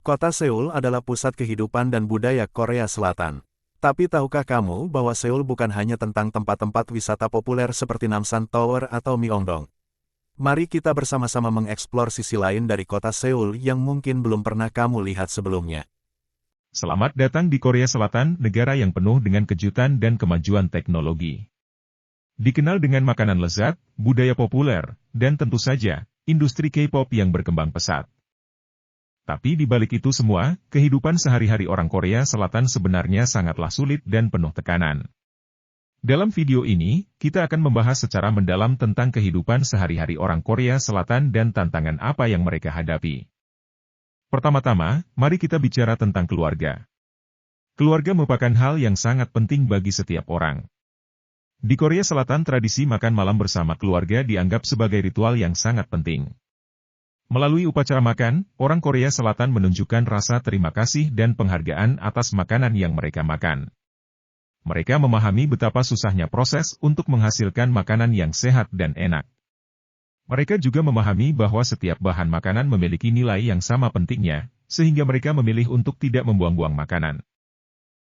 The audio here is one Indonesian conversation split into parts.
Kota Seoul adalah pusat kehidupan dan budaya Korea Selatan. Tapi tahukah kamu bahwa Seoul bukan hanya tentang tempat-tempat wisata populer seperti Namsan Tower atau Myeongdong? Mari kita bersama-sama mengeksplor sisi lain dari kota Seoul yang mungkin belum pernah kamu lihat sebelumnya. Selamat datang di Korea Selatan, negara yang penuh dengan kejutan dan kemajuan teknologi. Dikenal dengan makanan lezat, budaya populer, dan tentu saja, industri K-pop yang berkembang pesat. Tapi di balik itu semua, kehidupan sehari-hari orang Korea Selatan sebenarnya sangatlah sulit dan penuh tekanan. Dalam video ini, kita akan membahas secara mendalam tentang kehidupan sehari-hari orang Korea Selatan dan tantangan apa yang mereka hadapi. Pertama-tama, mari kita bicara tentang keluarga. Keluarga merupakan hal yang sangat penting bagi setiap orang. Di Korea Selatan tradisi makan malam bersama keluarga dianggap sebagai ritual yang sangat penting. Melalui upacara makan, orang Korea Selatan menunjukkan rasa terima kasih dan penghargaan atas makanan yang mereka makan. Mereka memahami betapa susahnya proses untuk menghasilkan makanan yang sehat dan enak. Mereka juga memahami bahwa setiap bahan makanan memiliki nilai yang sama pentingnya, sehingga mereka memilih untuk tidak membuang-buang makanan.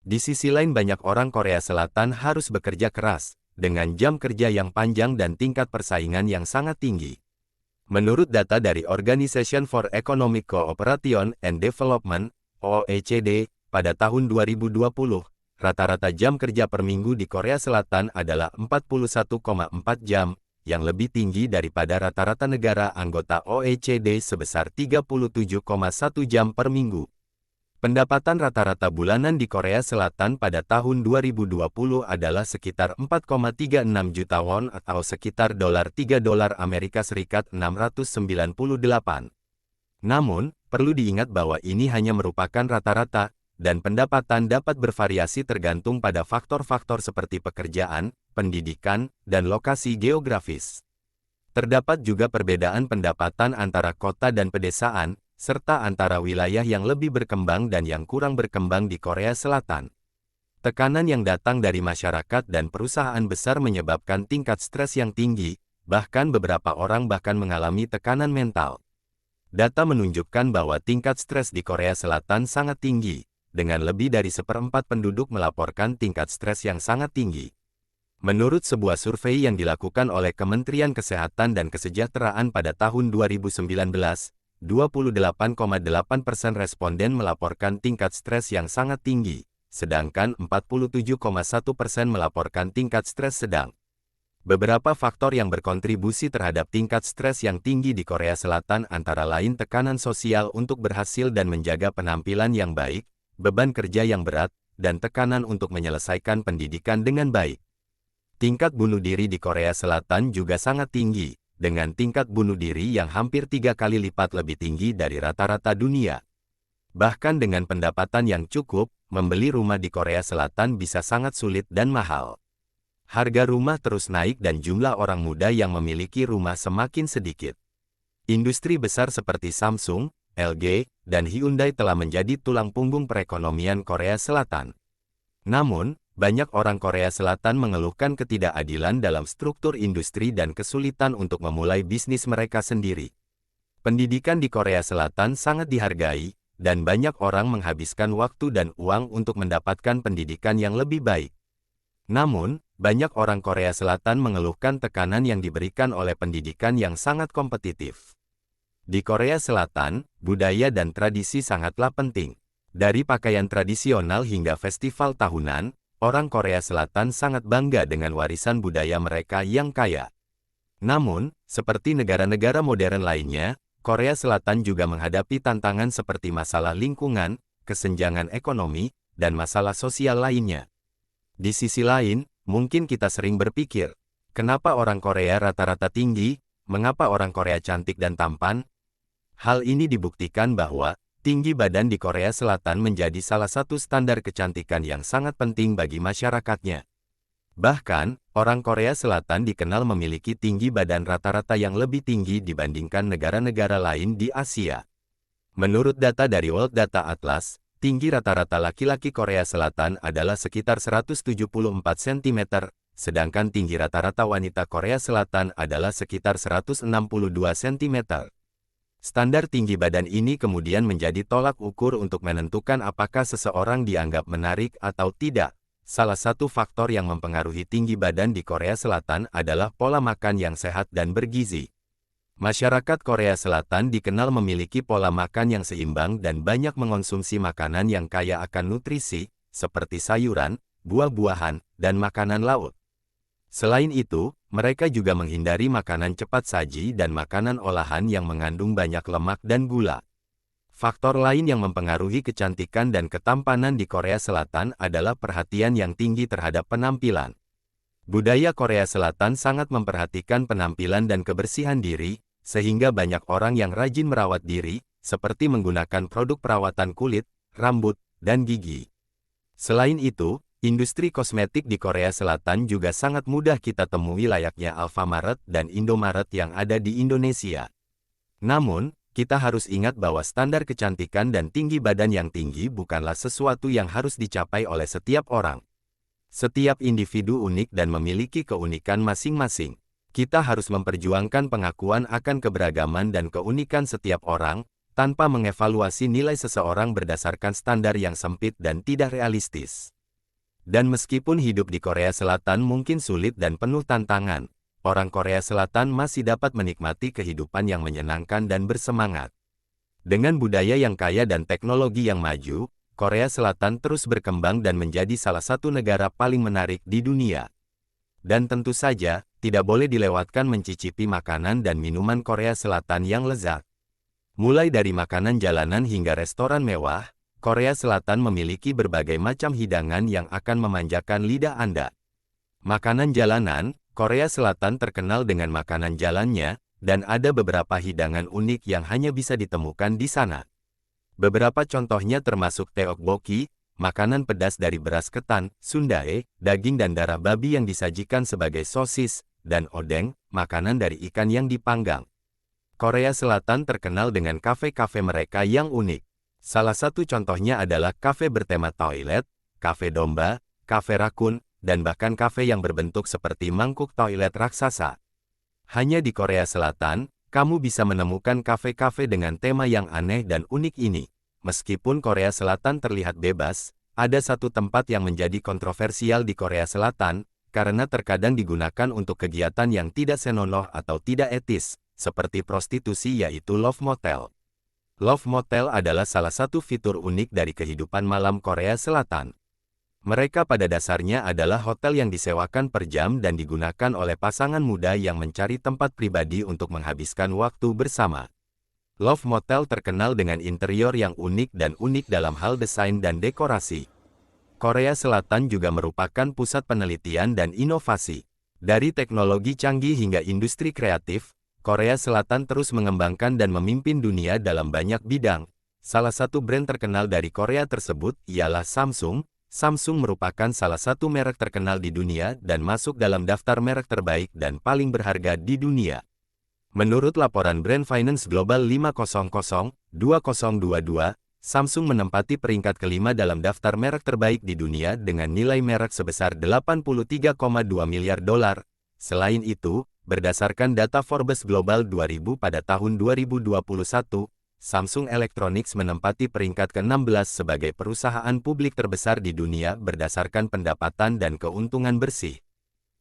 Di sisi lain banyak orang Korea Selatan harus bekerja keras, dengan jam kerja yang panjang dan tingkat persaingan yang sangat tinggi. Menurut data dari Organization for Economic Cooperation and Development, OECD, pada tahun 2020, rata-rata jam kerja per minggu di Korea Selatan adalah 41,4 jam, yang lebih tinggi daripada rata-rata negara anggota OECD sebesar 37,1 jam per minggu. Pendapatan rata-rata bulanan di Korea Selatan pada tahun 2020 adalah sekitar 4,36 juta won atau sekitar $3 Amerika Serikat 698. Namun, perlu diingat bahwa ini hanya merupakan rata-rata, dan pendapatan dapat bervariasi tergantung pada faktor-faktor seperti pekerjaan, pendidikan, dan lokasi geografis. Terdapat juga perbedaan pendapatan antara kota dan pedesaan, serta antara wilayah yang lebih berkembang dan yang kurang berkembang di Korea Selatan. Tekanan yang datang dari masyarakat dan perusahaan besar menyebabkan tingkat stres yang tinggi, bahkan beberapa orang bahkan mengalami tekanan mental. Data menunjukkan bahwa tingkat stres di Korea Selatan sangat tinggi, dengan lebih dari 1/4 penduduk melaporkan tingkat stres yang sangat tinggi. Menurut sebuah survei yang dilakukan oleh Kementerian Kesehatan dan Kesejahteraan pada tahun 2019, 28,8% responden melaporkan tingkat stres yang sangat tinggi, sedangkan 47,1% melaporkan tingkat stres sedang. Beberapa faktor yang berkontribusi terhadap tingkat stres yang tinggi di Korea Selatan antara lain tekanan sosial untuk berhasil dan menjaga penampilan yang baik, beban kerja yang berat, dan tekanan untuk menyelesaikan pendidikan dengan baik. Tingkat bunuh diri di Korea Selatan juga sangat tinggi, dengan tingkat bunuh diri yang hampir 3 kali lipat lebih tinggi dari rata-rata dunia. Bahkan dengan pendapatan yang cukup, membeli rumah di Korea Selatan bisa sangat sulit dan mahal. Harga rumah terus naik dan jumlah orang muda yang memiliki rumah semakin sedikit. Industri besar seperti Samsung, LG, dan Hyundai telah menjadi tulang punggung perekonomian Korea Selatan. Namun, banyak orang Korea Selatan mengeluhkan ketidakadilan dalam struktur industri dan kesulitan untuk memulai bisnis mereka sendiri. Pendidikan di Korea Selatan sangat dihargai, dan banyak orang menghabiskan waktu dan uang untuk mendapatkan pendidikan yang lebih baik. Namun, banyak orang Korea Selatan mengeluhkan tekanan yang diberikan oleh pendidikan yang sangat kompetitif. Di Korea Selatan, budaya dan tradisi sangatlah penting. Dari pakaian tradisional hingga festival tahunan, orang Korea Selatan sangat bangga dengan warisan budaya mereka yang kaya. Namun, seperti negara-negara modern lainnya, Korea Selatan juga menghadapi tantangan seperti masalah lingkungan, kesenjangan ekonomi, dan masalah sosial lainnya. Di sisi lain, mungkin kita sering berpikir, kenapa orang Korea rata-rata tinggi, mengapa orang Korea cantik dan tampan? Hal ini dibuktikan bahwa tinggi badan di Korea Selatan menjadi salah satu standar kecantikan yang sangat penting bagi masyarakatnya. Bahkan, orang Korea Selatan dikenal memiliki tinggi badan rata-rata yang lebih tinggi dibandingkan negara-negara lain di Asia. Menurut data dari World Data Atlas, tinggi rata-rata laki-laki Korea Selatan adalah sekitar 174 cm, sedangkan tinggi rata-rata wanita Korea Selatan adalah sekitar 162 cm. Standar tinggi badan ini kemudian menjadi tolak ukur untuk menentukan apakah seseorang dianggap menarik atau tidak. Salah satu faktor yang mempengaruhi tinggi badan di Korea Selatan adalah pola makan yang sehat dan bergizi. Masyarakat Korea Selatan dikenal memiliki pola makan yang seimbang dan banyak mengonsumsi makanan yang kaya akan nutrisi, seperti sayuran, buah-buahan, dan makanan laut. Selain itu, mereka juga menghindari makanan cepat saji dan makanan olahan yang mengandung banyak lemak dan gula. Faktor lain yang mempengaruhi kecantikan dan ketampanan di Korea Selatan adalah perhatian yang tinggi terhadap penampilan. Budaya Korea Selatan sangat memperhatikan penampilan dan kebersihan diri, sehingga banyak orang yang rajin merawat diri, seperti menggunakan produk perawatan kulit, rambut, dan gigi. Selain itu, industri kosmetik di Korea Selatan juga sangat mudah kita temui layaknya Alfamart dan Indomaret yang ada di Indonesia. Namun, kita harus ingat bahwa standar kecantikan dan tinggi badan yang tinggi bukanlah sesuatu yang harus dicapai oleh setiap orang. Setiap individu unik dan memiliki keunikan masing-masing. Kita harus memperjuangkan pengakuan akan keberagaman dan keunikan setiap orang, tanpa mengevaluasi nilai seseorang berdasarkan standar yang sempit dan tidak realistis. Dan meskipun hidup di Korea Selatan mungkin sulit dan penuh tantangan, orang Korea Selatan masih dapat menikmati kehidupan yang menyenangkan dan bersemangat. Dengan budaya yang kaya dan teknologi yang maju, Korea Selatan terus berkembang dan menjadi salah satu negara paling menarik di dunia. Dan tentu saja, tidak boleh dilewatkan mencicipi makanan dan minuman Korea Selatan yang lezat. Mulai dari makanan jalanan hingga restoran mewah, Korea Selatan memiliki berbagai macam hidangan yang akan memanjakan lidah Anda. Makanan jalanan, Korea Selatan terkenal dengan makanan jalannya, dan ada beberapa hidangan unik yang hanya bisa ditemukan di sana. Beberapa contohnya termasuk tteokbokki, makanan pedas dari beras ketan, sundae, daging dan darah babi yang disajikan sebagai sosis, dan odeng, makanan dari ikan yang dipanggang. Korea Selatan terkenal dengan kafe-kafe mereka yang unik. Salah satu contohnya adalah kafe bertema toilet, kafe domba, kafe rakun, dan bahkan kafe yang berbentuk seperti mangkuk toilet raksasa. Hanya di Korea Selatan, kamu bisa menemukan kafe-kafe dengan tema yang aneh dan unik ini. Meskipun Korea Selatan terlihat bebas, ada satu tempat yang menjadi kontroversial di Korea Selatan, karena terkadang digunakan untuk kegiatan yang tidak senonoh atau tidak etis, seperti prostitusi yaitu Love Motel. Love Motel adalah salah satu fitur unik dari kehidupan malam Korea Selatan. Mereka pada dasarnya adalah hotel yang disewakan per jam dan digunakan oleh pasangan muda yang mencari tempat pribadi untuk menghabiskan waktu bersama. Love Motel terkenal dengan interior yang unik dan unik dalam hal desain dan dekorasi. Korea Selatan juga merupakan pusat penelitian dan inovasi. Dari teknologi canggih hingga industri kreatif, Korea Selatan terus mengembangkan dan memimpin dunia dalam banyak bidang. Salah satu brand terkenal dari Korea tersebut ialah Samsung. Samsung merupakan salah satu merek terkenal di dunia dan masuk dalam daftar merek terbaik dan paling berharga di dunia. Menurut laporan Brand Finance Global 500-2022, Samsung menempati peringkat kelima dalam daftar merek terbaik di dunia dengan nilai merek sebesar 83,2 miliar dolar. Selain itu, berdasarkan data Forbes Global 2000 pada tahun 2021, Samsung Electronics menempati peringkat ke-16 sebagai perusahaan publik terbesar di dunia berdasarkan pendapatan dan keuntungan bersih.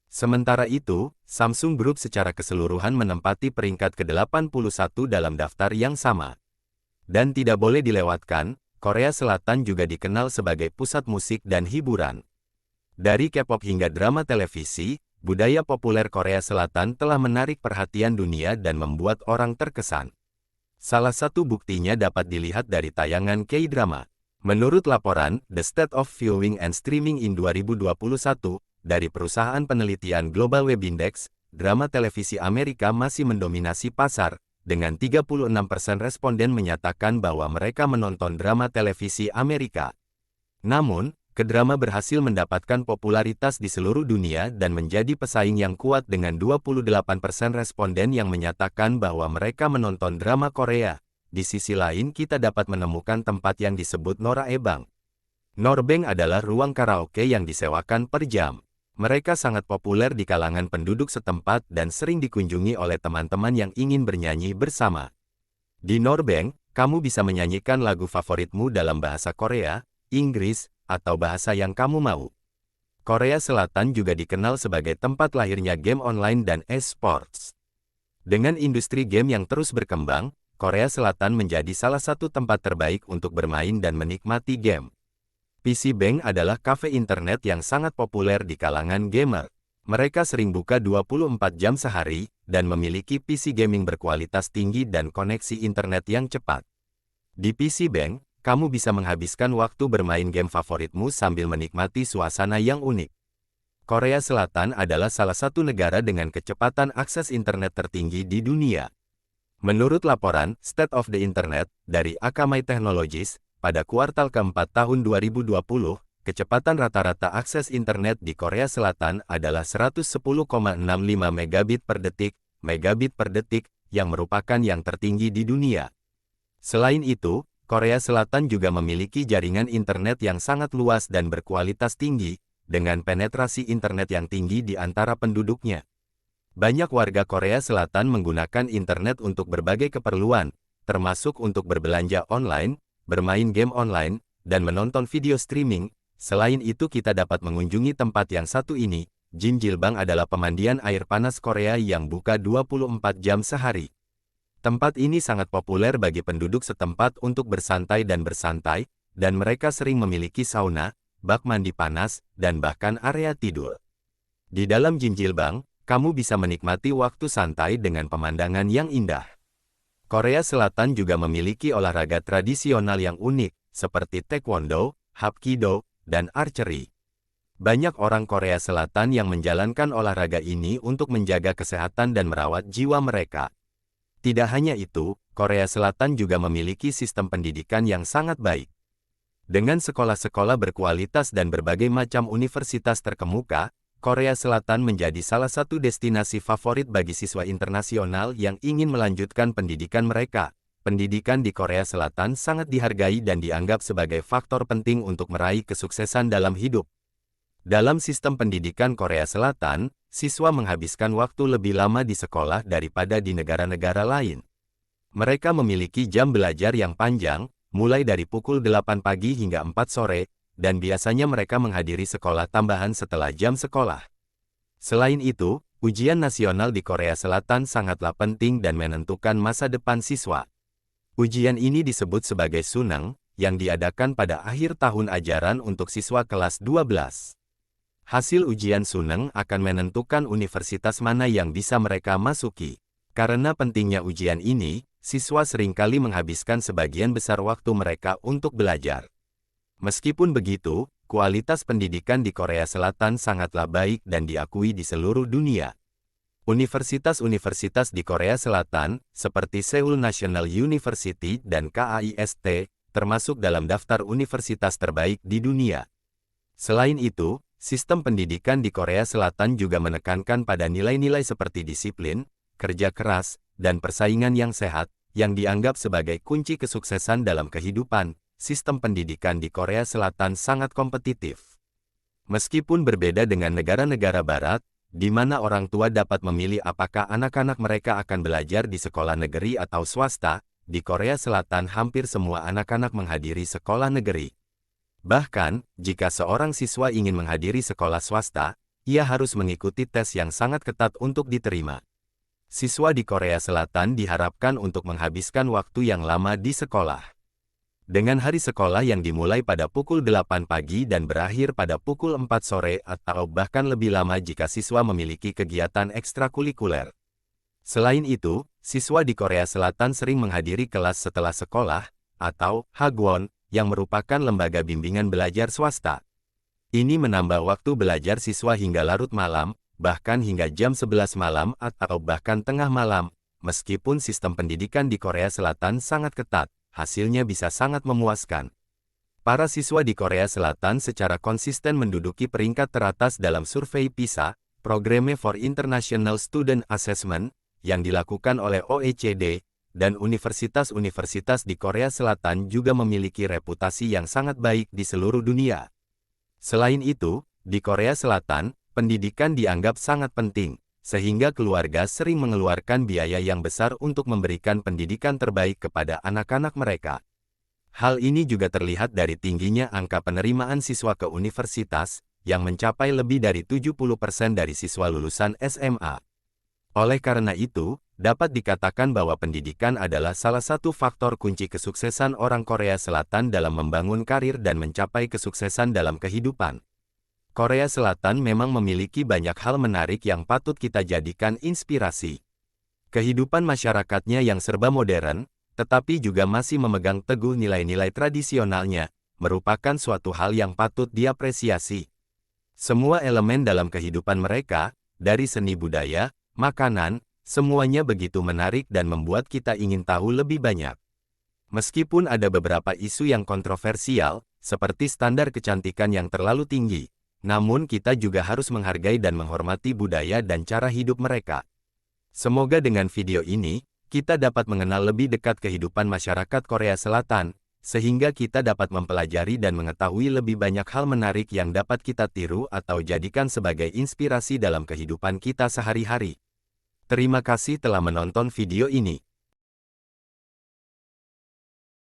Sementara itu, Samsung Group secara keseluruhan menempati peringkat ke-81 dalam daftar yang sama. Dan tidak boleh dilewatkan, Korea Selatan juga dikenal sebagai pusat musik dan hiburan. Dari K-pop hingga drama televisi, budaya populer Korea Selatan telah menarik perhatian dunia dan membuat orang terkesan. Salah satu buktinya dapat dilihat dari tayangan K-drama. Menurut laporan The State of Viewing and Streaming in 2021 dari perusahaan penelitian Global Web Index, drama televisi Amerika masih mendominasi pasar, dengan 36% responden menyatakan bahwa mereka menonton drama televisi Amerika. Namun, K-drama berhasil mendapatkan popularitas di seluruh dunia dan menjadi pesaing yang kuat dengan 28% responden yang menyatakan bahwa mereka menonton drama Korea. Di sisi lain kita dapat menemukan tempat yang disebut Noraebang. Noraebang adalah ruang karaoke yang disewakan per jam. Mereka sangat populer di kalangan penduduk setempat dan sering dikunjungi oleh teman-teman yang ingin bernyanyi bersama. Di Norbang, kamu bisa menyanyikan lagu favoritmu dalam bahasa Korea, Inggris, atau bahasa yang kamu mau. Korea Selatan juga dikenal sebagai tempat lahirnya game online dan e-sports. Dengan industri game yang terus berkembang, Korea Selatan menjadi salah satu tempat terbaik untuk bermain dan menikmati game. PC Bank adalah kafe internet yang sangat populer di kalangan gamer. Mereka sering buka 24 jam sehari, dan memiliki PC gaming berkualitas tinggi dan koneksi internet yang cepat. Di PC Bank, kamu bisa menghabiskan waktu bermain game favoritmu sambil menikmati suasana yang unik. Korea Selatan adalah salah satu negara dengan kecepatan akses internet tertinggi di dunia. Menurut laporan State of the Internet dari Akamai Technologies, pada kuartal keempat tahun 2020, kecepatan rata-rata akses internet di Korea Selatan adalah 110,65 megabit per detik, yang merupakan yang tertinggi di dunia. Selain itu, Korea Selatan juga memiliki jaringan internet yang sangat luas dan berkualitas tinggi, dengan penetrasi internet yang tinggi di antara penduduknya. Banyak warga Korea Selatan menggunakan internet untuk berbagai keperluan, termasuk untuk berbelanja online, bermain game online, dan menonton video streaming. Selain itu kita dapat mengunjungi tempat yang satu ini. Jinjilbang adalah pemandian air panas Korea yang buka 24 jam sehari. Tempat ini sangat populer bagi penduduk setempat untuk bersantai, dan mereka sering memiliki sauna, bak mandi panas, dan bahkan area tidur. Di dalam Jinjilbang, kamu bisa menikmati waktu santai dengan pemandangan yang indah. Korea Selatan juga memiliki olahraga tradisional yang unik, seperti taekwondo, hapkido, dan archery. Banyak orang Korea Selatan yang menjalankan olahraga ini untuk menjaga kesehatan dan merawat jiwa mereka. Tidak hanya itu, Korea Selatan juga memiliki sistem pendidikan yang sangat baik. Dengan sekolah-sekolah berkualitas dan berbagai macam universitas terkemuka, Korea Selatan menjadi salah satu destinasi favorit bagi siswa internasional yang ingin melanjutkan pendidikan mereka. Pendidikan di Korea Selatan sangat dihargai dan dianggap sebagai faktor penting untuk meraih kesuksesan dalam hidup. Dalam sistem pendidikan Korea Selatan, siswa menghabiskan waktu lebih lama di sekolah daripada di negara-negara lain. Mereka memiliki jam belajar yang panjang, mulai dari pukul 8 pagi hingga 4 sore, dan biasanya mereka menghadiri sekolah tambahan setelah jam sekolah. Selain itu, ujian nasional di Korea Selatan sangatlah penting dan menentukan masa depan siswa. Ujian ini disebut sebagai Sunang, yang diadakan pada akhir tahun ajaran untuk siswa kelas 12. Hasil ujian Sunang akan menentukan universitas mana yang bisa mereka masuki. Karena pentingnya ujian ini, siswa seringkali menghabiskan sebagian besar waktu mereka untuk belajar. Meskipun begitu, kualitas pendidikan di Korea Selatan sangatlah baik dan diakui di seluruh dunia. Universitas-universitas di Korea Selatan, seperti Seoul National University dan KAIST, termasuk dalam daftar universitas terbaik di dunia. Selain itu, sistem pendidikan di Korea Selatan juga menekankan pada nilai-nilai seperti disiplin, kerja keras, dan persaingan yang sehat, yang dianggap sebagai kunci kesuksesan dalam kehidupan. Sistem pendidikan di Korea Selatan sangat kompetitif. Meskipun berbeda dengan negara-negara barat, di mana orang tua dapat memilih apakah anak-anak mereka akan belajar di sekolah negeri atau swasta, di Korea Selatan hampir semua anak-anak menghadiri sekolah negeri. Bahkan, jika seorang siswa ingin menghadiri sekolah swasta, ia harus mengikuti tes yang sangat ketat untuk diterima. Siswa di Korea Selatan diharapkan untuk menghabiskan waktu yang lama di sekolah. Dengan hari sekolah yang dimulai pada pukul 8 pagi dan berakhir pada pukul 4 sore atau bahkan lebih lama jika siswa memiliki kegiatan ekstrakurikuler. Selain itu, siswa di Korea Selatan sering menghadiri kelas setelah sekolah, atau Hagwon, yang merupakan lembaga bimbingan belajar swasta. Ini menambah waktu belajar siswa hingga larut malam, bahkan hingga jam 11 malam atau bahkan tengah malam. Meskipun sistem pendidikan di Korea Selatan sangat ketat, hasilnya bisa sangat memuaskan. Para siswa di Korea Selatan secara konsisten menduduki peringkat teratas dalam survei PISA, Programme for International Student Assessment, yang dilakukan oleh OECD, dan universitas-universitas di Korea Selatan juga memiliki reputasi yang sangat baik di seluruh dunia. Selain itu, di Korea Selatan, pendidikan dianggap sangat penting, sehingga keluarga sering mengeluarkan biaya yang besar untuk memberikan pendidikan terbaik kepada anak-anak mereka. Hal ini juga terlihat dari tingginya angka penerimaan siswa ke universitas, yang mencapai lebih dari 70% dari siswa lulusan SMA. Oleh karena itu, dapat dikatakan bahwa pendidikan adalah salah satu faktor kunci kesuksesan orang Korea Selatan dalam membangun karir dan mencapai kesuksesan dalam kehidupan. Korea Selatan memang memiliki banyak hal menarik yang patut kita jadikan inspirasi. Kehidupan masyarakatnya yang serba modern, tetapi juga masih memegang teguh nilai-nilai tradisionalnya, merupakan suatu hal yang patut diapresiasi. Semua elemen dalam kehidupan mereka, dari seni budaya, makanan, semuanya begitu menarik dan membuat kita ingin tahu lebih banyak. Meskipun ada beberapa isu yang kontroversial, seperti standar kecantikan yang terlalu tinggi, namun kita juga harus menghargai dan menghormati budaya dan cara hidup mereka. Semoga dengan video ini, kita dapat mengenal lebih dekat kehidupan masyarakat Korea Selatan, sehingga kita dapat mempelajari dan mengetahui lebih banyak hal menarik yang dapat kita tiru atau jadikan sebagai inspirasi dalam kehidupan kita sehari-hari. Terima kasih telah menonton video ini.